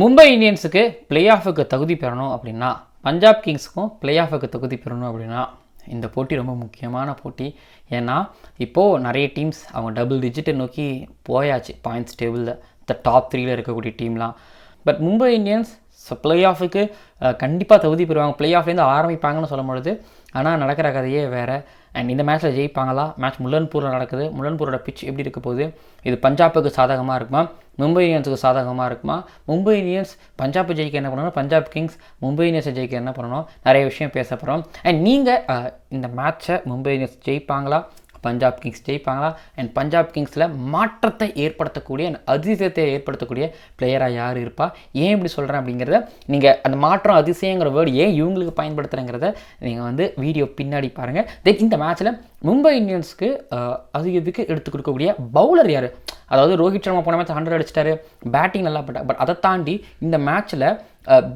Mumbai இந்தியன்ஸுக்கு play ஆஃபுக்கு தகுதி பெறணும் அப்படின்னா, பஞ்சாப் கிங்ஸுக்கும் பிளே ஆஃபுக்கு தகுதி பெறணும் அப்படின்னா, இந்த போட்டி ரொம்ப முக்கியமான போட்டி. ஏன்னா இப்போது நிறைய டீம்ஸ் அவங்க டபுள் டிஜிட்டை நோக்கி போயாச்சு பாயிண்ட்ஸ் டேபிளில். டாப் 3ல் இருக்கக்கூடிய டீம்லாம். பட் மும்பை இந்தியன்ஸ் பிளே ஆஃபுக்கு கண்டிப்பாக தகுதி பெறுவாங்க. பிளே ஆஃப்லேருந்து ஆரம்பிப்பாங்கன்னு சொல்லும் பொழுது, ஆனால் நடக்கிற கதையே வேறு. அண்ட் இந்த மேட்ச்சில் ஜெயிப்பாங்களா? மேட்ச் முல்லன்பூரில் நடக்குது. முல்லன்பூரோட பிட்ச் எப்படி இருக்க போகுது? இது பஞ்சாப்புக்கு சாதகமாக இருக்குமா, மும்பை இந்தியன்ஸுக்கு சாதகமாக இருக்குமா? மும்பை இந்தியன்ஸ் பஞ்சாப் ஜெயிக்க என்ன பண்ணணும், பஞ்சாப் கிங்ஸ் மும்பை இந்தியன்ஸை ஜெயிக்க என்ன பண்ணணும்? நிறைய விஷயம் பேச போகிறோம். அண்ட் நீங்கள் இந்த மேட்ச்சை மும்பை இந்தியன்ஸ் ஜெயிப்பாங்களா, பஞ்சாப் கிங்ஸ் ஜெயிப்பாங்களா, அண்ட் பஞ்சாப் கிங்ஸில் மாற்றத்தை ஏற்படுத்தக்கூடிய அதிசயத்தை ஏற்படுத்தக்கூடிய பிளேயராக யார் இருப்பா, ஏன் இப்படி சொல்கிறேன் அப்படிங்கிறத, நீங்கள் அந்த மாற்றம் அதிசயங்கிற வேர்டு ஏன் இவங்களுக்கு பயன்படுத்துகிறேங்கிறத நீங்கள் வீடியோ பின்னாடி பாருங்கள். தென் இந்த மேட்ச்சில் மும்பை இந்தியன்ஸுக்கு அதிக விக்கெட் எடுத்து கொடுக்கக்கூடிய பவுலர் யார்? அதாவது ரோஹித் சர்மா போன மேட்ச் 100 அடிச்சிட்டாரு, பேட்டிங் நல்லா பட்டார். பட் அதை தாண்டி இந்த மேட்ச்சில்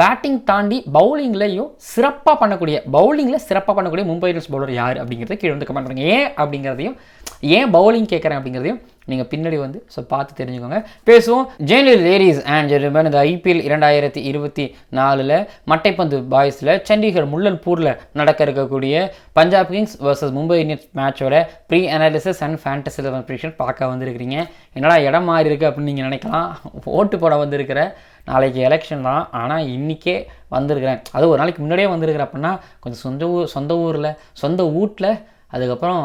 பேட்டிங் தாண்டி பவுலிங்லையும் சிறப்பாக பண்ணக்கூடிய மும்பை இந்தியன்ஸ் பவுலர் யார் அப்படிங்கிறத கீழே கமெண்ட் பண்ணுங்க. ஏன் அப்படிங்கிறதையும், ஏன் பவுலிங் கேட்குறேன் அப்படிங்கிறதையும் நீங்கள் பின்னாடி பார்த்து தெரிஞ்சுக்கோங்க. பேசுவோம். லேடிஸ் அண்ட் ஜென்டில்மேன், இந்த IPL 2024 மட்டைப்பந்து பாய்ஸில் சண்டிகர் முல்லன்பூரில் நடக்க இருக்கக்கூடிய Punjab Kings versus Mumbai Indians மேட்சோட pre analysis and fantasy 11 prediction பார்க்க வந்திருக்கிறீங்க. என்னடா இடம் மாறி இருக்குது அப்படின்னு நீங்கள் நினைக்கலாம். ஓட்டு போட வந்திருக்கிற, நாளைக்கு எலெக்ஷன் தான், ஆனால் இன்றைக்கே வந்திருக்கிறேன். அது ஒரு நாளைக்கு முன்னாடியே வந்திருக்கிறேன் அப்படின்னா கொஞ்சம் சொந்த வீட்டில் அதுக்கப்புறம்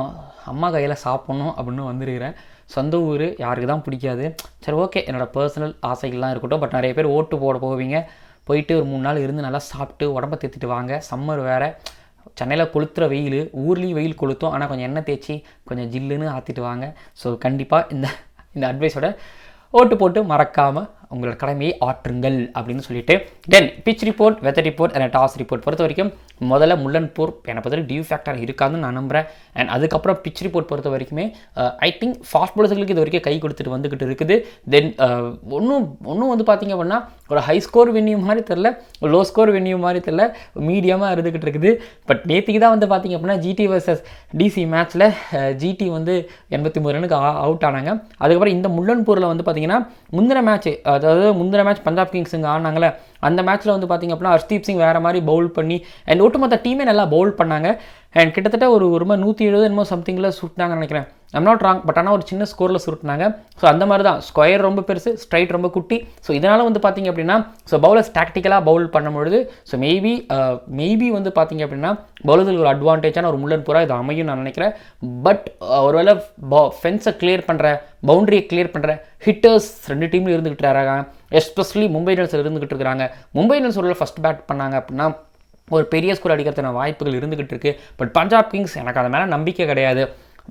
அம்மா கையில் சாப்பிட்ணும் அப்படின்னு வந்திருக்கிறேன். சொந்த ஊர் யாருக்கு தான் பிடிக்காது? சரி, ஓகே, என்னோடய பர்சனல் ஆசைகள்லாம் இருக்கட்டும். பட் நிறைய பேர் ஓட்டு போட போவீங்க, போயிட்டு ஒரு 3 நாள் இருந்து நல்லா சாப்பிட்டு உடம்பை தேத்திட்டு வாங்க. சம்மர் வேறு, சென்னையில் கொளுத்துற வெயில், ஊர்லேயும் வெயில் கொளுத்தும். ஆனால் கொஞ்சம் எண்ணெய் தேய்ச்சி கொஞ்சம் ஜில்லுன்னு ஆற்றிட்டு வாங்க. ஸோ கண்டிப்பாக இந்த அட்வைஸோட ஓட்டு போட்டு மறக்காமல் உங்களோட கடமையை ஆற்றுங்கள் அப்படின்னு சொல்லிட்டு, then pitch report, weather report and toss report பொறுத்த வரைக்கும் முதல்ல முல்லன்பூர் என்னை பொறுத்த டியூ ஃபேக்டர் இருக்காதுன்னு நான் நம்புகிறேன். அண்ட் அதுக்கப்புறம் பிச் ரிப்போர்ட் பொறுத்த வரைக்குமே ஐ திங்க் ஃபாஸ்ட் பாலர்ஸ்களுக்கு இது வரைக்கும் கை கொடுத்துட்டு வந்துக்கிட்டு இருக்குது. தென் ஒன்றும் பார்த்திங்க அப்படின்னா ஒரு ஹை ஸ்கோர் வென்யூ மாதிரி தெரில, லோ ஸ்கோர் வென்யூ மாதிரி தெரில, மீடியமாக இருந்துக்கிட்டு இருக்குது. பட் நேற்றுக்கு தான் பார்த்திங்க அப்படின்னா GT vs DC மேட்ச்சில் GT 83 ரனுக்கு அவுட் ஆனாங்க. அதுக்கப்புறம் இந்த முல்லன்பூரில் பார்த்திங்கன்னா முந்தின மேட்ச் பஞ்சாப் கிங்ஸுங்க ஆனாங்களே, அந்த மேட்ச்சில் பார்த்திங்க அப்படின்னா ஹர்ஷ்தீப் சிங் வேறு மாதிரி பவுல் பண்ணி அண்ட் ஒட்டுமொத்த டீமே நல்லா பவுல் பண்ணாங்க. அண்ட் கிட்டத்தட்ட ஒரு 170 என்னமோ சம்திங்கில் சுட்டினாங்கன்னு நினைக்கிறேன். I'm not wrong. பட் ஆனால் ஒரு சின்ன ஸ்கோரில் சுருட்டினாங்க. ஸோ அந்த மாதிரி தான், ஸ்கொயர் ரொம்ப பெருசு, ஸ்ட்ரைட் ரொம்ப குட்டி. ஸோ இதனால் பார்த்திங்க அப்படின்னா பவுலர்ஸ் டாக்டிக்கலாக பவுல் பண்ணும்பொழுது மேபி பார்த்திங்க அப்படின்னா பவுலர்களுக்கு ஒரு அட்வான்டேஜான ஒரு முல்லன்பூராக இது அமையும் நான் நினைக்கிறேன். பட் ஒருவேளை ஃபென்ஸை கிளியர் பண்ணுற, பவுண்டரியை கிளியர் பண்ணுற ஹிட்டர்ஸ் 2 டீம்லையும் இருந்துக்கிட்டு இருக்காங்க. எஸ்பெஷலி மும்பை இந்தியன்ஸில் இருந்துக்கிட்டு இருக்கிறாங்க. மும்பை இந்தியன்ஸ் ஒரு ஃபஸ்ட் பேட் பண்ணாங்க அப்படின்னா ஒரு பெரிய ஸ்கோர் அடிக்கிறதுக்கான வாய்ப்புகள் இருந்துக்கிட்டு இருக்குது. பட் பஞ்சாப் கிங்ஸ் எனக்கு அது மேலே நம்பிக்கை கிடையாது.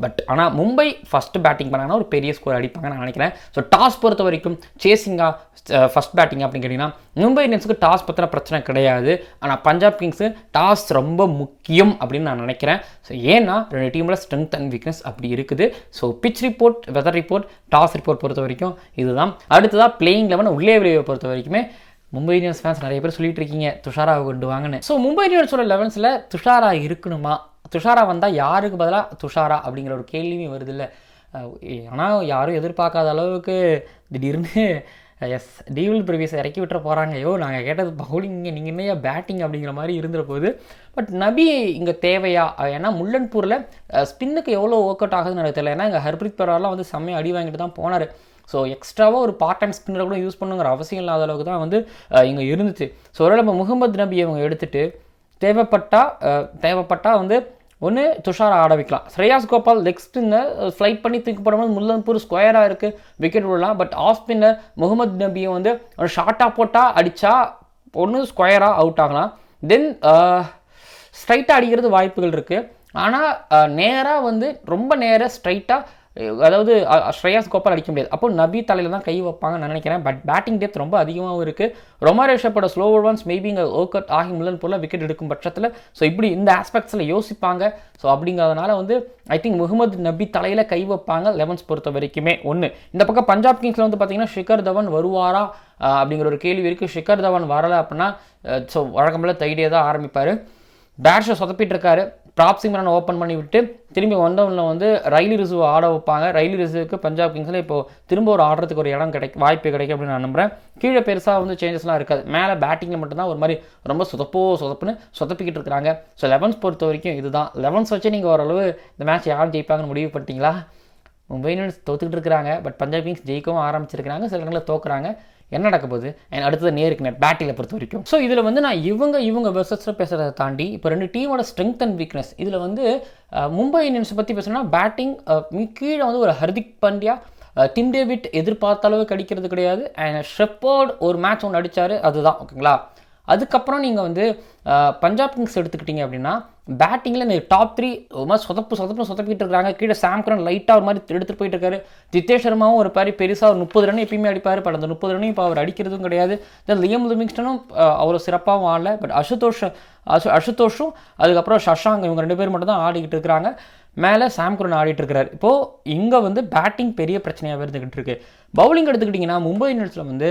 பட் ஆனால் மும்பை ஃபஸ்ட்டு பேட்டிங் பண்ணாங்கன்னா ஒரு பெரிய ஸ்கோர் அடிப்பாங்கன்னு நான் நினைக்கிறேன். ஸோ டாஸ் பொறுத்த வரைக்கும் சேசிங்காக ஃபஸ்ட் பேட்டிங் அப்படின்னு கேட்டிங்கன்னா மும்பை இந்தியன்ஸுக்கு டாஸ் பற்றின பிரச்சனை கிடையாது. ஆனால் பஞ்சாப் கிங்ஸு டாஸ் ரொம்ப முக்கியம் அப்படின்னு நான் நினைக்கிறேன். ஸோ ஏன்னா 2 டீமில் ஸ்ட்ரென்த் அண்ட் வீக்னஸ் அப்படி இருக்குது. So pitch report, weather report, toss report பொறுத்த வரைக்கும் இதுதான். அடுத்ததாக பிளேயிங் 11 உள்ளே விளைவை பொறுத்த வரைக்குமே மும்பை இந்தியன்ஸ் ஃபேன்ஸ் நிறைய பேர் சொல்லிட்டு இருக்கீங்க துஷாராவை கொண்டு வாங்கன்னு. ஸோ மும்பை இந்தியன்ஸோட 11ல் துஷாரா இருக்கணுமா? துஷாரா வந்தால் யாருக்கு பதிலாக துஷாரா அப்படிங்கிற ஒரு கேள்வியும் வருது இல்லை. ஆனால் யாரும் எதிர்பார்க்காத அளவுக்கு திடீர்னு டீவில் பிரவிஸை இறக்கி விட்டுற போகிறாங்க. நாங்கள் கேட்டது பவுலிங், நீங்கள் என்னையா பேட்டிங் அப்படிங்கிற மாதிரி இருந்துற போது. பட் நபி இங்கே தேவையா? ஏன்னா முல்லன்பூரில் ஸ்பின்னுக்கு எவ்வளோ ஒர்க் அவுட் ஆகுதுன்னு எனக்கு தெரியல. ஏன்னா இங்கே ஹர்ப்ரீத் பரார்லாம் செம்மையை அடி வாங்கிட்டு தான் போனார். ஸோ எக்ஸ்ட்ராவாக ஒரு பார்ட் டைம் ஸ்பின்னரை கூட யூஸ் பண்ணுங்கிற அவசியம் இல்லாத அளவுக்கு தான் இங்கே இருந்துச்சு. ஸோ ஒரு நம்ம முகமது நபி அவங்க எடுத்துகிட்டு தேவைப்பட்டால் ஒன்று துஷாரா ஆட வைக்கலாம். Shreyas Gopal leg spinner flight பண்ணி தூக்கி போடும்போது முல்லன்பூர் ஸ்கொயராக இருக்குது, விக்கெட் விடலாம். பட் ஆஃப் ஸ்பின்னர் முகமது நபியை ஒரு ஷார்ட்டாக போட்டால் அடித்தா ஒன்று ஸ்கொயராக அவுட் ஆகலாம். தென் ஸ்ட்ரைட்டாக அடிக்கிறது வாய்ப்புகள் இருக்குது. ஆனால் நேராக ரொம்ப நேராக ஸ்ட்ரைட்டாக, அதாவது ஸ்ரேயாஸ் கோபால் அடிக்க முடியாது. அப்போ நபி தலையில் தான் கை வைப்பாங்கன்னு நான் நினைக்கிறேன். பட் பேட்டிங் டெப்த் ரொம்ப அதிகமாகவும் இருக்குது. ரொமாரேஷப்போட ஸ்லோ ஓவர்ஸ் மேபி இங்கே ஒர்க் அவுட் ஆகி முல்லன்பூரில் விக்கெட் எடுக்கும் பட்சத்தில் இப்படி இந்த ஆஸ்பெக்ட்ஸில் யோசிப்பாங்க. ஸோ அப்படிங்கிறதுனால ஐ திங்க் முகமது நபி தலையில் கை வைப்பாங்க 11s பொறுத்த வரைக்குமே. ஒன்று இந்த பக்கம் பஞ்சாப் கிங்ஸில் பார்த்தீங்கன்னா ஷிகர் தவன் வருவாரா அப்படிங்கிற ஒரு கேள்வி இருக்குது. ஷிகர் தவன் வரலை அப்படின்னா வழக்கம் போல் தைடியே தான் ஆரம்பிப்பார். பேட்ஸை சொதப்பிட்டு இருக்காரு. ப்ராப் சிம்ரன் ஓப்பன் பண்ணி விட்டு திரும்பி வந்தவனில் வந்து ரைலி ரிசர்வ் ஆட வைப்பாங்க. ரைலி ரிசர்வுக்கு பஞ்சாப் கிங்ஸில் இப்போ திரும்ப ஒரு ஆடுறதுக்கு ஒரு இடம் வாய்ப்பு கிடைக்கும் அப்படின்னு நான் நம்புகிறேன். கீழே பெருசாக வந்து சேஞ்சஸ்லாம் இருக்காது. மேலே பேட்டிங்கில் மட்டும்தான் ஒரு மாதிரி ரொம்ப சொதப்புன்னு சொதப்பிக்கிட்டு இருக்கிறாங்க. ஸோ 11th பொறுத்த வரைக்கும் இதுதான். 11th வச்சு நீங்கள் ஓரளவு இந்த மேட்ச் யார் ஜெயிப்பாங்கன்னு முடிவு பண்ணிட்டீங்களா? மும்பை இந்தியன்ஸ் தோத்துக்கிட்டு இருக்கிறாங்க. பட் பஞ்சாப் கிங்ஸ் ஜெயிக்கவும் ஆரம்பிச்சிருக்கிறாங்க. சில இடங்களில் தோக்குறாங்க. என்ன நடக்க போகுது அடுத்தது நேருக்கு நேர் பேட்டிங்கை பொறுத்த வரைக்கும். ஸோ இதில் வந்து நான் இவங்க வெர்சஸில் பேசுகிறத தாண்டி இப்போ 2 டீமோட ஸ்ட்ரென்த் அண்ட் வீக்னஸ் இதில் வந்து மும்பை இந்தியன்ஸை பற்றி பேசணும்னா பேட்டிங் கீழே வந்து ஒரு ஹர்திக் பாண்டியா, டிம் டேவிட் எதிர்பார்த்த அளவு கிடைக்கிறது கிடையாது. அண்ட் ஷெப்பர்ட் ஒரு மேட்ச் ஒன்று அடித்தார், அதுதான் ஓகேங்களா. அதுக்கப்புறம் நீங்கள் வந்து பஞ்சாப் கிங்ஸ் எடுத்துக்கிட்டிங்க அப்படின்னா பேட்டிங்கில் டாப் 3 ஒரு மாதிரி சொதப்பிட்டு இருக்காங்க. கீழே சாம் கரன் லைட்டாக ஒரு மாதிரி எடுத்துகிட்டு போயிட்டு இருக்காரு. ஜித்தேஷ் சர்மாவும் ஒரு மாதிரி பெருசாக ஒரு 30 ரன் எப்பயுமே அடிப்பார். பட் அந்த 30 ரன்னையும் இப்போ அவர் அடிக்கிறதும் கிடையாது. தென் லியம் லிவிங்ஸ்டனும் அவ்வளோ சிறப்பாகவும் ஆடல. பட் அசுதோஷும் அதுக்கப்புறம் சஷாங்க் இவங்க 2 பேர் மட்டும் தான் ஆடிக்கிட்டு இருக்கிறாங்க. மேலே சாம் கரன் ஆடிட்டு இருக்கிறார். இப்போது இங்கே வந்து பேட்டிங் பெரிய பிரச்சனையாக இருந்துக்கிட்டு இருக்கு. பவுலிங் எடுத்துக்கிட்டிங்கன்னா மும்பை இந்தியன்ஸில் வந்து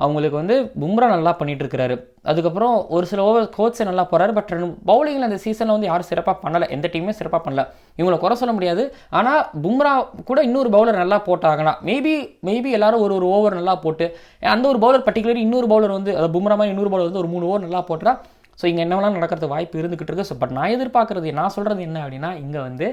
அவங்களுக்கு வந்து பும்ரா நல்லா பண்ணிட்டு இருக்கிறாரு. அதுக்கப்புறம் ஒரு சில ஓவர் கோச்சை நல்லா போகிறாரு. பட் பவுலிங்கில் அந்த சீசனில் வந்து யாரும் சிறப்பாக பண்ணலை. எந்த டீமுமே சிறப்பாக பண்ணல. இவங்களை குறை சொல்ல முடியாது. ஆனால் பும்ரா கூட இன்னொரு பவுலர் நல்லா போட்டாங்கன்னா மேபி எல்லாரும் ஒரு ஓவர் நல்லா போட்டு அந்த ஒரு பவுலர் பர்டிகுலர் இன்னொரு பவுலர் வந்து அது பும்ரா மாதிரி இன்னொரு பவுலர் வந்து ஒரு 3 ஓவர் நல்லா போட்டா ஸோ இங்கே என்னவெல்லாம் நடக்கிறது வாய்ப்பு இருந்துக்கிட்டு இருக்கு. ஸோ பட் நான் சொல்கிறது என்ன அப்படின்னா இங்கே வந்து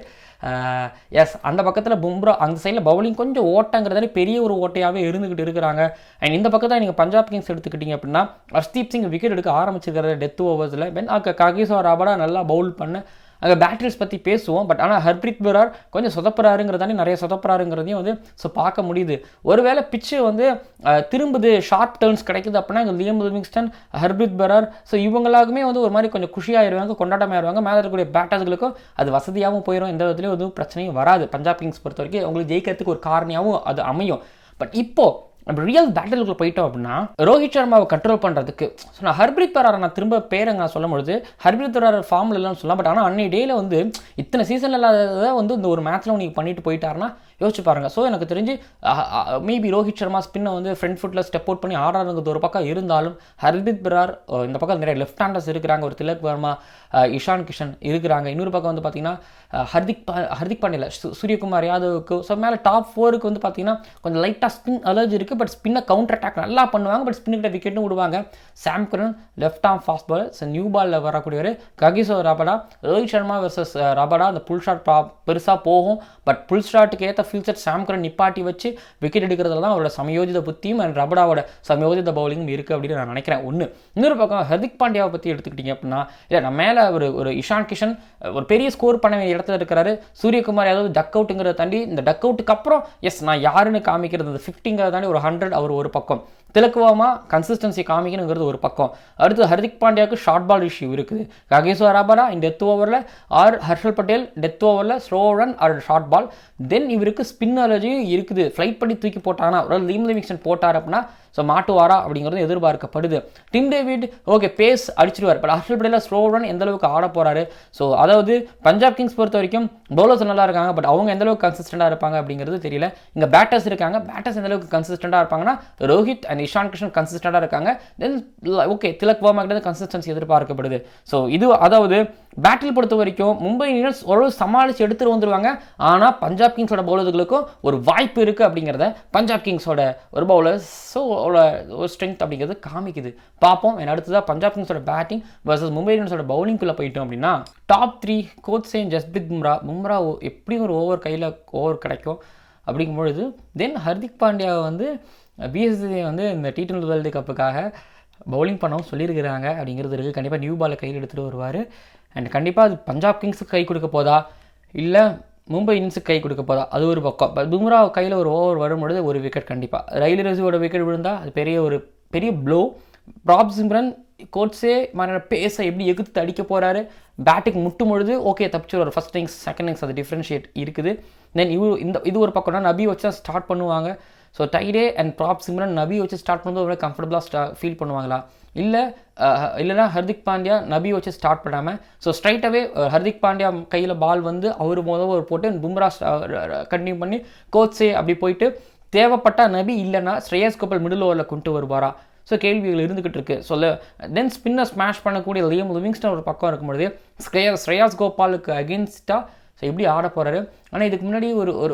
அந்த பக்கத்தில் பும்ரா அந்த சைடில் பவுலிங் கொஞ்சம் ஓட்டங்கிறதால பெரிய ஒரு ஓட்டையாகவே இருந்துக்கிட்டு இருக்கிறாங்க. அண்ட் இந்த பக்கத்தில் நீங்கள் பஞ்சாப் கிங்ஸ் எடுத்துக்கிட்டிங்க அப்படின்னா ஹர்ஷ்தீப் சிங் விக்கெட் எடுக்க ஆரம்பிச்சிருக்கிறாரு டெத் ஓவர்ஸில். தென் ககிசோர் ரபாடா நல்லா பவுல் பண்ண அங்கே பேட்டர்ஸ் பற்றி பேசுவோம். பட் ஆனால் ஹர்ப்ரீத் பரார் கொஞ்சம் சொதப்புறாருங்கிறதானே நிறைய சொதப்புறாருங்கிறதையும் வந்து ஸோ பார்க்க முடியுது. ஒருவேளை பிச்சு வந்து திரும்புது ஷார்ட் டர்ன்ஸ் கிடைக்குது அப்படின்னா இங்கே லியம் லிவிங்ஸ்டன், ஹர்ப்ரீத் பரார் ஸோ இவங்களாகுமே வந்து ஒரு மாதிரி கொஞ்சம் குஷியாகிடுவாங்க, கொண்டாட்டமாகிடுவாங்க. மேலே இருக்கக்கூடிய பேட்டர்ஸ்களுக்கும் அது வசதியாகவும் போயிடும். எந்த விதத்துலையும் எதுவும் பிரச்சனையும் வராது. பஞ்சாப் கிங்ஸ் பொறுத்த வரைக்கும் அவங்களுக்கு ஜெயிக்கிறதுக்கு ஒரு காரணியாகவும் அது அமையும். பட் இப்போது அப்படி ரியல் பேட்டிலுக்குள்ள போயிட்டோம் அப்படின்னா ரோஹித் சர்மாவை கண்ட்ரோல் பண்ணுறதுக்கு ஸோ நான் ஹர்ப்ரீத் பராரை நான் திரும்ப பேரை நான் சொல்லும் பொழுது ஹர்ப்ரீத் பரார் ஃபார்மில் இல்லைன்னு சொல்லலாம். பட் ஆனால் அன்னை டேயில் வந்து இத்தனை சீசனில் இல்லாததை வந்து இந்த ஒரு மேட்ச்சில் நீங்கள் பண்ணிட்டு போயிட்டாருன்னா யோசிச்சு பாருங்கள். ஸோ எனக்கு தெரிஞ்சு மேபி ரோஹித் சர்மா ஸ்பின்னை வந்து ஃப்ரண்ட் ஃபுட்டில் ஸ்டெப் அவுட் பண்ணி ஆடுறது ஒரு பக்கம் இருந்தாலும் ஹர்ப்ரீத் பரார் இந்த பக்கம் நிறைய லெஃப்ட் ஹேண்டர்ஸ் இருக்கிறாங்க. ஒரு திலக் வர்மா, இஷான் கிஷன் இருக்கிறாங்க. இன்னொரு பக்கம் வந்து பார்த்தீங்கன்னா ஹர்திக் பாண்டியா, சூரியகுமார் யாதவுக்கு ஸோ மேலே டாப் 4க்கு வந்து பார்த்தீங்கன்னா கொஞ்சம் லைட்டாக ஸ்பின் அலர்ஜி இருக்குது. பட் ஸ்பின்னை கவுண்டர் அட்டாக் நல்லா பண்ணுவாங்க. பட் ஸ்பின்னுக்கிட்ட விக்கெட்டும் விடுவாங்க. Sam Curran left arm fast bowler. So new பாலில் வரக்கூடியவர் Kagiso Rabada. Rohit Sharma versus Rabada அந்த புல் ஷாட் பெருசாக போகும். பட் புல் ஷாட்டுக்கு ஏற்ற ஃபியூச்சர் சாம் கரன் நிப்பாட்டி வச்சு விக்கெட் எடுக்கிறதுல தான் அவரோட சமயோஜித புத்தியும் அண்ட் ரபடாவோட சமயோஜித பவுலிங்கும் இருக்குது அப்படின்னு நான் நினைக்கிறேன். இன்னொரு பக்கம் ஹர்திக் பாண்டியாவை பற்றி எடுத்துக்கிட்டிங்க அப்படின்னா இல்லை நம்ம மேலே ஒரு இஷான் கிஷன் ஒரு பெரிய ஸ்கோர் பண்ண வேண்டிய இடத்துல இருக்கிறாரு. சூரியகுமார் யாதவ் டக் அவுட்டுங்கிறத தாண்டி இந்த டக் அவுட்டுக்கு அப்புறம் நான் யாருன்னு காமிக்கிறது இந்த 50ங்கிறத தாண்டி ஒரு 100 அவர் ஒரு பக்கம். திலக்குவாமா கன்சிஸ்டன்சி காமிக்கணுங்கிறது ஒரு பக்கம். அடுத்து ஹர்திக் பாண்டியாவுக்கு ஷார்ட் பால் இஷ்யூ இருக்குது. ககிசோ ரபாடா இந்த டெத் ஓவரில் ஆர் ஹர்ஷல் பட்டேல் டெத் ஓவரில் slow one or short ball. Then இவருக்கு ஸ்பின் அலர்ஜியும் இருக்குது. ஃப்ளைட் பண்ணி தூக்கி போட்டாங்கன்னா ஒரு லிம் லிவிங்ஸ்டன் போட்டார் அப்படின்னா ஸோ மாட்டுவாரா அப்படிங்கிறது எதிர்பார்க்கப்படுது. டிம் டேவிட் ஓகே பேஸ் அடிச்சிடுவார். But Harshal Patel slow one எந்த அளவுக்கு ஆட போகிறாரு. ஸோ அதாவது பஞ்சாப் கிங்ஸ் பொறுத்த வரைக்கும் பவுலர்ஸ் நல்லா இருக்காங்க. பட் அவங்க எந்த அளவுக்கு கன்சிஸ்டண்டாக இருப்பாங்க அப்படிங்கிறது தெரியல. இங்கே பேட்டர்ஸ் இருக்காங்க. பேட்டர்ஸ் எந்த அளவுக்கு கன்சிஸ்டண்டாக இருப்பாங்கன்னா ரோஹித் அண்ட் இஷான் கிஷன் கன்சிஸ்டண்டாக இருக்காங்க. தென் ஓகே திலக் வர்மா கிட்ட கன்சிஸ்டன்சி எதிர்பார்க்கப்படுது. ஸோ இது அதாவது பேட்டில் பொறுத்த வரைக்கும் மும்பை இந்தியன்ஸ் ஓரளவு சமாளித்து எடுத்துகிட்டு வந்துடுவாங்க. ஆனால் பஞ்சாப் கிங்ஸோட பவுலர்களுக்கும் ஒரு வாய்ப்பு இருக்குது அப்படிங்கிறத பஞ்சாப் கிங்ஸோட ஒரு பவுலர்ஸ் ஸோ ஒரு ஸ்ட்ரென்த் அப்படிங்கிறது காமிக்குது. பார்ப்போம். அடுத்ததாக பஞ்சாப் கிங்ஸோட பேட்டிங் வர்சஸ் மும்பை இந்தியன்ஸோட பவுலிங்குள்ளே போயிட்டோம் அப்படின்னா டாப் 3 கோச் சேன் ஜஸ்பிரித் பும்ரா எப்படியும் ஒரு ஓவர் கிடைக்கும் அப்படிங்கும்பொழுது தென் ஹர்திக் பாண்டியாவை வந்து பிஎஸ்சி வந்து இந்த T20 வேர்ல்டு கப்புக்காக பவுலிங் பண்ணவும் சொல்லியிருக்கிறாங்க அப்படிங்கிறது இருக்குது. கண்டிப்பாக நியூ பாலை கையில் எடுத்துகிட்டு வருவார். அண்ட் கண்டிப்பாக அது பஞ்சாப் கிங்ஸுக்கு கை கொடுக்க போதா இல்லை மும்பை இந்தியன்ஸுக்கு கை கொடுக்க போதா அது ஒரு பக்கம். பும்ரா கையில் ஒரு ஓவர் வரும்பொழுது ஒரு விக்கெட் கண்டிப்பாக ரைலி ரிசர்வோட விக்கெட் விழுந்தால் அது பெரிய ப்ளோ. ப்ராப் சிம்ரன் கோட்ஸே மாதிரியான பேஸை எப்படி எகுத்து அடிக்க போகிறாரு. பேட்டிங் முட்டும் பொழுது ஓகே தப்பிச்சு ஒரு ஃபஸ்ட் இன்னிங்ஸ் செகண்ட் இன்னிங்ஸ் அது டிஃப்ரென்ஷியேட் இருக்குது. தென் இது ஒரு பக்கம்னா நபி வச்சு தான் ஸ்டார்ட் பண்ணுவாங்க. So Taide and prop Simran நபி வச்சு ஸ்டார்ட் பண்ணும்போது அவ்வளோ கம்ஃபர்டபுளாக ஃபீல் பண்ணுவாங்களா இல்லைனா ஹர்திக் பாண்டியா நபி வச்சு ஸ்டார்ட் பண்ணாமல் ஸோ ஸ்ட்ரைட்டாகவே ஹர்திக் பாண்டியா கையில் பால் வந்து அவர் ஒரு போட்டு பும்ரா கண்டினியூ பண்ணி கோட்ஸே அப்படி போயிட்டு தேவைப்பட்ட நபி இல்லைனா ஸ்ரேயஸ் கோபால் மிடில் ஓவரில் கொண்டு வருவாரா. ஸோ கேள்விகள் இருந்துகிட்டு இருக்கு. தென் ஸ்பின்னர் ஸ்மாஷ் பண்ணக்கூடிய லியம் லிவிங்ஸ்டன் ஒரு பக்கம் இருக்கும்பொழுது ஸ்ரேயாஸ் கோபாலுக்கு அகேன்ஸ்டாக ஸோ எப்படி ஆட போகிறாரு. ஆனால் இதுக்கு முன்னாடி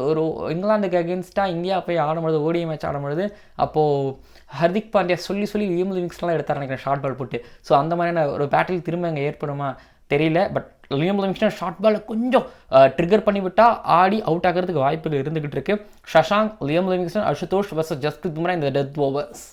ஒரு இங்கிலாந்துக்கு அகேன்ஸ்டாக இந்தியா போய் ஆடும்பொழுது ஓடிஐ மேட்ச் ஆடும்பொழுது அப்போது ஹர்திக் பாண்டியா சொல்லி லியம் லிவிங்ஸ்டன்லாம் எடுத்தார் நினைக்கிறேன் ஷார்ட் பால் போட்டு. ஸோ அந்த மாதிரியான ஒரு பேட்டில் திரும்ப அங்கே ஏற்படுமா தெரியல. பட் லியம் லிவிங்ஸ்டன் ஷார்ட் பாலை கொஞ்சம் ட்ரிகர் பண்ணிவிட்டால் ஆடி அவுட் ஆகிறதுக்கு வாய்ப்புகள் இருந்துகிட்டு இருக்கு. Shashank, Liam Livingstone, Ashutosh versus Jasprit Bumrah இந்த டெத் ஓவர்ஸ்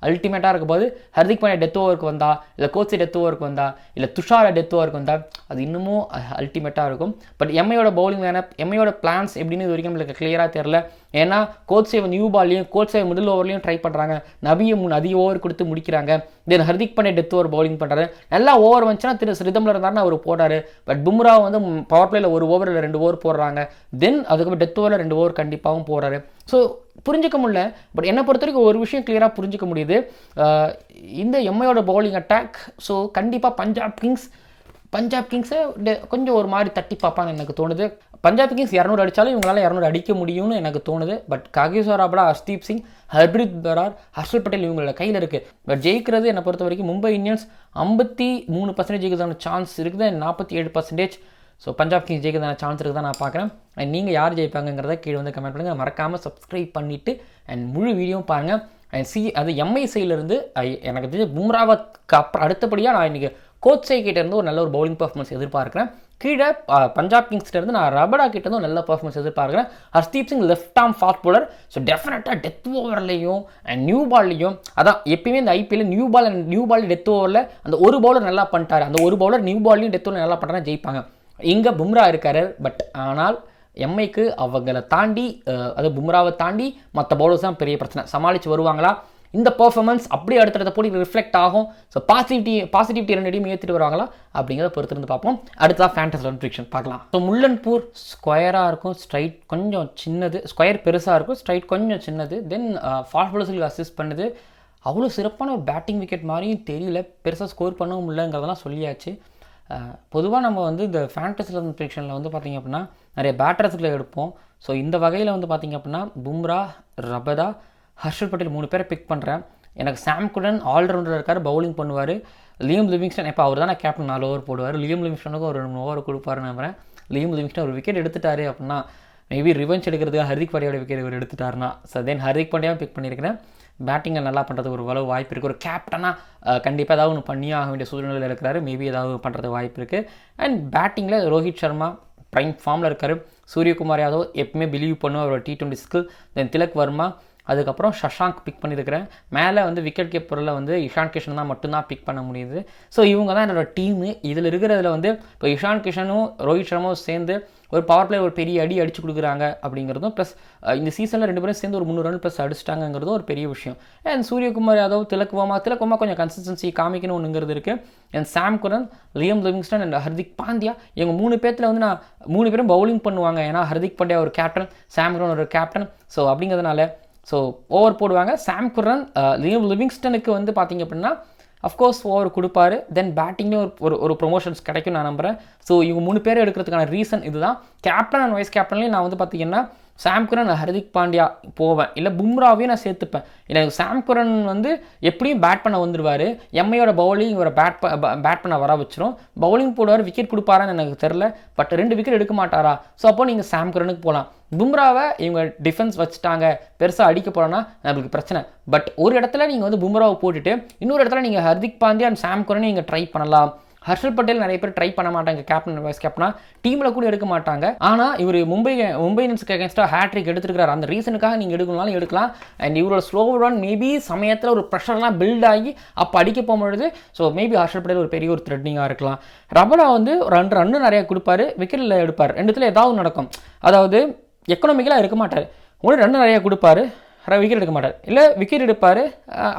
அல்டிமேட்டாக இருக்கும் போது ஹர்திக் பாண்டியா டெத் ஓவருக்கு வந்தா, இல்லை கோச்சி டெத் ஓவருக்கு வந்தா, இல்லை துஷார டெத் ஓவருக்கு வந்தா அது இன்னமும் அல்டிமேட்டாக இருக்கும். பட் எம்ஐயோட பவுலிங் லைனப், எம்ஐயோட பிளான்ஸ் எப்படின்னு இது வரைக்கும் நம்மளுக்கு கிளியராக தெரில. ஏன்னா கோச்சேவ் நியூ பால்லையும் கோச்சேவ் மிடில் ஓவர்லையும் ட்ரை பண்ணுறாங்க, நபியை அதிக ஓவர் கொடுத்து முடிக்கிறாங்க. Then Hardik Pandya death over bowling பண்ணுறாரு, நல்லா ஓவர் வந்துச்சுன்னா ரிதமில் இருந்தாருன்னு அவர் போடாரு. பட் பும்ரா வந்து பவர் பிளேயில் 1 ஓவர் இல்லை 2 ஓவர் போடுறாங்க. தென் அதுக்கப்புறம் டெத் ஓவரில் 2 ஓவர் கண்டிப்பாகவும் போடுறாரு. ஸோ புரிஞ்சிக்க முடியல. பட் என்னை பொறுத்த வரைக்கும் ஒரு விஷயம் கிளியராக புரிஞ்சிக்க முடியுது, இந்த எம்ஐயோட பவுலிங் அட்டாக். ஸோ கண்டிப்பாக பஞ்சாப் கிங்ஸை கொஞ்சம் ஒரு மாதிரி தட்டி பார்ப்பான்னு எனக்கு தோணுது. பஞ்சாப் கிங்ஸ் 200 அடித்தாலும் இவங்களால 200 அடிக்க முடியும்னு எனக்கு தோணுது. But Kagiso Rabada, Harshdeep Singh, Harpreet Brar, Harshal Patel இவங்களோட கையில் இருக்குது. பட் ஜெயிக்கிறது என்னை பொறுத்த வரைக்கும் மும்பை இந்தியன்ஸ் 53% ஜெயிக்கிறதான சான்ஸ் இருக்குது, 47%. ஸோ பஞ்சாப் கிங்ஸ் ஜெயிக்கிறதான சான்ஸ் இருக்குது தான் நான் பார்க்குறேன். அண்ட் நீங்கள் யார் ஜெயிப்பாங்கிறத கீழே வந்து கமெண்ட் பண்ணுங்கள். மறக்காமல் சப்ஸ்கிரைப் பண்ணிவிட்டு அண்ட் முழு வீடியோவும் பாருங்கள். அண்ட் அது எம்ஐ சைட்லேருந்து எனக்கு தெரிஞ்ச பும்ராவுக்கு அப்புறம் அடுத்தபடியாக நான் இன்றைக்கி கோச் கிட்டேருந்து ஒரு நல்ல ஒரு பவுலிங் பர்ஃபார்மன்ஸ் எதிர்பார்க்குறேன். கீழே பஞ்சாப் கிங்ஸ்லேருந்து நான் ரபடா கிட்டேருந்து ஒரு நல்ல பர்ஃபார்மன்ஸ் எதிர்பார்க்குறேன். Harshdeep Singh left arm fast bowler. So டெஃபினட்டாக டெத் ஓவர்லையும் அண்ட் நியூ பால்லையும் அதான் எப்பயுமே இந்த ஐபிஎல் நியூ பால் டெத் ஓவரில் அந்த ஒரு பவுலர் நல்லா பண்ணிட்டார், அந்த ஒரு பவுலர் நியூ பால்லையும் டெத் ஓவர் நல்லா பண்ணுறாங்க, ஜெயிப்பாங்க. இங்கே பும்ரா இருக்காரு. பட் ஆனால் எம்ஐக்கு அவங்களை தாண்டி அது பும்ராவை தாண்டி மற்ற பவுலர்ஸ் தான் பெரிய பிரச்சனை. சமாளித்து வருவாங்களா? இந்த பர்ஃபார்மன்ஸ் அப்படியே அடுத்தடுத்த போட்டி ரிஃப்ளெக்ட் ஆகும். ஸோ பாசிட்டிவிட்டி ரெண்டையும் ஏற்றிட்டு வருவாங்களா அப்படிங்கிறத பொறுத்திருந்து பார்ப்போம். அடுத்ததான் ஃபேண்டஸி ப்ரிடிக்ஷன் பார்க்கலாம். ஸோ முல்லன்பூர் ஸ்கொயராக இருக்கும், ஸ்ட்ரைட் கொஞ்சம் சின்னது, ஸ்கொயர் பெருசாக இருக்கும், ஸ்ட்ரைட் கொஞ்சம் சின்னது. தென் ஃபாஸ்ட் பவுலர்ஸுக்கு அசிஸ்ட் பண்ணுது. அவ்வளோ சிறப்பான ஒரு பேட்டிங் விக்கெட் மாதிரியும் தெரியல, பெருசாக ஸ்கோர் பண்ணவும் முடியலங்கிறதெல்லாம் சொல்லியாச்சு. பொதுவாக நம்ம வந்து இந்த ஃபேண்டஸி ப்ரிடிக்ஷனில் வந்து பார்த்திங்க அப்படின்னா நிறைய பேட்டர்ஸுகளை எடுப்போம். ஸோ இந்த வகையில் வந்து பார்த்திங்க அப்படின்னா பும்ரா, ரபடா, ஹர்ஷல் பட்டேல் 3 பேரை பிக் பண்ணுறேன். எனக்கு சாம் குடன் ஆல்ரவுண்டர் இருக்கார், பவுலிங் பண்ணுவார். லியம் லிவிங்ஸ்டன் இப்போ அவர் தான் கேப்டன் 4 ஓவர் போடுவார். லியம் லிவிங்ஸ்டனுக்கும் ஒரு 2 ஓவர் கொடுப்பாருன்னு நம்புறேன். லியம் லிவிங்ஸ்டன் ஒரு விக்கெட் எடுத்துட்டாரு அப்படின்னா மேபி ரிவெஞ்ச் எடுக்கிறதுக்கு ஹர்திக் பாண்டியாவோட விக்கெட் இவர் எடுத்துட்டாருன்னா ஸோ தென் ஹர்திக் பாண்டியாவும் பிக் பண்ணியிருக்கிறேன். பேட்டிங்கில் நல்லா பண்ணுறதுக்கு ஒரு அளவு வாய்ப்பு இருக்குது. ஒரு கேப்டனாக கண்டிப்பாக ஏதாவது ஒன்று பண்ணியே ஆக வேண்டிய சூழ்நிலையில் இருக்கிறாரு, மேபி ஏதாவது பண்ணுறதுக்கு வாய்ப்பு இருக்குது. அண்ட் பேட்டிங்கில் ரோஹித் சர்மா ப்ரைம் ஃபார்மில் இருக்கார். சூரியகுமார் யாதவ் எப்பவுமே பிலீவ் பண்ணுவார் அவரோட T20 ஸ்கில். தென் திலக் வர்மா, அதுக்கப்புறம் ஷஷாங்க் பிக் பண்ணியிருக்கிறேன். மேலே வந்து விக்கெட் கீப்பரில் வந்து இஷான் கிஷன் தான் மட்டும்தான் பிக் பண்ண முடியுது. ஸோ இவங்க தான் என்னோடய டீமு. இதில் இருக்கிறதுல வந்து இப்போ இஷான் கிஷனும் ரோஹித் சர்மாவும் சேர்ந்து ஒரு பவர் பிளே ஒரு பெரிய அடிச்சு கொடுக்குறாங்க அப்படிங்கிறதும், ப்ளஸ் இந்த சீசனில் 2 பேரும் சேர்ந்து ஒரு 300 ரன் ப்ளஸ் அடிச்சிட்டாங்கிறதும் ஒரு பெரிய விஷயம். அண்ட் சூரியகுமார் யாதவ், திலக் வர்மா கொஞ்சம் கன்சிஸ்டன்சி காமிக்கணும் ஒன்றுங்கிறது இருக்குது. And Sam Curran, Liam Livingstone and Hardik Pandya, இவங்க 3 பேர்த்தில் வந்து நான் 3 பேரும் பவுலிங் பண்ணுவாங்க. ஏன்னா ஹர்திக் பாண்டியா ஒரு கேப்டன், சாம் குரன் ஒரு கேப்டன். ஸோ அப்படிங்கிறதுனால ஸோ ஓவர் போடுவாங்க. சாம் குரன் லியம் லிவிங்ஸ்டனுக்கு வந்து பார்த்திங்க அப்படின்னா அஃப்கோர்ஸ் ஓவர் கொடுப்பாரு. தென் பேட்டிங்லேயும் ஒரு ப்ரொமோஷன்ஸ் கிடைக்கும் நான் நம்புகிறேன். ஸோ இவங்க 3 பேர் எடுக்கிறதுக்கான ரீசன் இதுதான். கேப்டன் அண்ட் வைஸ் கேப்டன்லேயும் நான் வந்து பார்த்திங்கன்னா சாம் குரன், ஹர்திக் பாண்டியா போவேன், இல்லை பும்ராவையும் நான் சேர்த்துப்பேன். எனக்கு சாம் குரன் வந்து எப்படியும் பேட் பண்ண வந்துடுவார். எம்ஐயோட பவுலிங் இவரை பேட் பண்ண வர வச்சிரும். பவுலிங் போடுவார், விக்கெட் கொடுப்பாரான்னு எனக்கு தெரில. பட் 2 விக்கெட் எடுக்க மாட்டாரா? ஸோ அப்போ நீங்கள் சாம் குரனுக்கு போகலாம். பும்ராவை இவங்க டிஃபென்ஸ் வச்சுட்டாங்க, பெருசாக அடிக்க போகிறோன்னா நம்மளுக்கு பிரச்சனை. பட் ஒரு இடத்துல நீங்கள் வந்து பும்ராவை போட்டுட்டு இன்னொரு இடத்துல நீங்கள் ஹர்திக் பாண்டியா அண்ட் சாம் குரனை நீங்கள் ட்ரை பண்ணலாம். ஹர்ஷல் பட்டேல் நிறைய பேர் ட்ரை பண்ண மாட்டாங்க, கேப்டன் வைஸ் கேப்டனாக டீமில் கூட எடுக்க மாட்டாங்க. ஆனால் இவர் மும்பை இந்தியன்ஸ்க்கு அகேன்ஸ்டாக ஹேட்ரிக் எடுத்துருக்காரு. அந்த ரீசனுக்காக நீங்கள் எடுக்கணும்னாலும் எடுக்கலாம். அண்ட் இவரோட ஸ்லோ ரன் மேபி சமயத்தில் ஒரு ப்ரெஷர்லாம் பில்ட் ஆகி அப்போ அடிக்க போகும்பொழுது ஸோ மேபி ஹர்ஷல் பட்டேல் ஒரு பெரிய ஒரு த்ரெட்னிங்காக இருக்கலாம். ரபடா வந்து 2 ரன்னு நிறையா கொடுப்பாரு, விக்கெட்டில் எடுப்பார். 2த்துல ஏதாவது நடக்கும். அதாவது எக்கனாமிக்கலாக இருக்க மாட்டார். 1 ரன் நிறையா கொடுப்பாரு, விக்கெட் எடுக்க மாட்டார், இல்லை விக்கெட் எடுப்பார்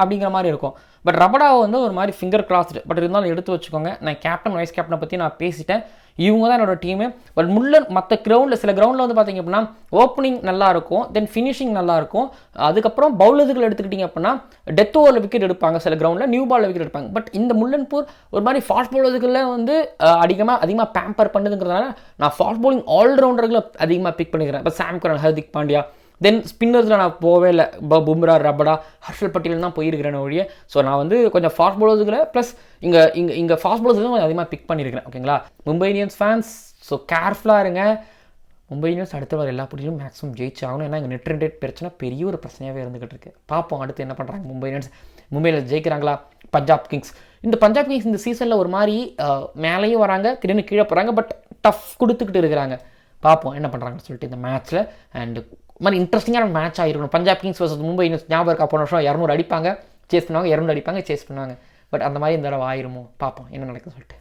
அப்படிங்கிற மாதிரி இருக்கும். பட் ரபடாவை வந்து ஒரு மாதிரி ஃபிங்கர் கிராஸ்டு. பட் இருந்தாலும் எடுத்து வச்சுக்கோங்க. நான் கேப்டன் வைஸ் கேப்டனை பற்றி நான் பேசிட்டேன். இவங்க தான் என்னோட டீமு. பட் மற்ற கிரவுண்டில் சில கிரவுண்டில் வந்து பார்த்திங்க அப்படின்னா ஓப்பனிங் நல்லாயிருக்கும், தென் ஃபினிஷிங் நல்லாயிருக்கும். அதுக்கப்புறம் பவுலர்கள் எடுத்துக்கிட்டிங்க அப்படின்னா டெத் ஓவரில் விக்கெட் எடுப்பாங்க, சில கிரவுண்டில் நியூ பாலில் விக்கெட் எடுப்பாங்க. பட் இந்த முல்லன்பூர் ஒரு மாதிரி ஃபாஸ்ட் பவுலர்களில் வந்து அதிகமாக பேம்பர் பண்ணுதுங்கிறதுனால நான் ஃபாஸ்ட் பவுலிங் ஆல்ரவுண்டர்களை அதிகமாக பிக் பண்ணிக்கிறேன். இப்போ சாம் குரன், ஹர்திக் பாண்டியா, தென் ஸ்பின்னர்ஸில் நான் போவே இல்லை. பும்ரா, ரபடா, ஹர்ஷல் பட்டேல் தான் போயிருக்கிறேன் ஒழிய. ஸோ நான் வந்து கொஞ்சம் ஃபாஸ்ட் பவுலர்ஸுகளை ப்ளஸ் இங்கே ஃபாஸ்ட் பவுலர்ஸ் கொஞ்சம் அதிகமாக பிக் பண்ணியிருக்கிறேன். ஓகேங்களா, மும்பை இந்தியன்ஸ் ஃபேன்ஸ் ஸோ கேர்ஃபுல்லாக இருங்க. மும்பை இந்தியன்ஸ் அடுத்த வர எல்லா போட்டியிலும் மேக்ஸிமம் ஜெயிச்சாகணும். ஏன்னா இங்கே நெட் ரன் ரேட் பிரச்சனை பெரிய ஒரு பிரச்சனையாகவே இருந்துகிட்டு இருக்கு. பார்ப்போம் அடுத்து என்ன பண்ணுறாங்க மும்பை இந்தியன்ஸ். மும்பையில் ஜெயிக்கிறாங்களா? பஞ்சாப் கிங்ஸ் இந்த சீசனில் ஒரு மாதிரி மேலேயும் வராங்க, திடீர்னு கீழே போகிறாங்க. பட் டஃப் கொடுத்துக்கிட்டு இருக்கிறாங்க. பார்ப்போம் என்ன பண்ணுறாங்கன்னு சொல்லிட்டு இந்த மேட்ச்சில். அண்ட் மாதிரி இன்ட்ரெஸ்டிங்கான மேட்ச் ஆகிருக்கணும். Punjab Kings versus Mumbai Indians. ஞாபகம் இருக்கா, போன வருஷம் 200 அடிப்பாங்க, சேஸ் பண்ணுவாங்க, 200 அடிப்பாங்க, சேஸ் பண்ணுவாங்க. பட் அந்த மாதிரி இந்த தடவை ஆயிருமோ, பார்ப்போம் என்ன நடக்குதுன்னு சொல்லிட்டு.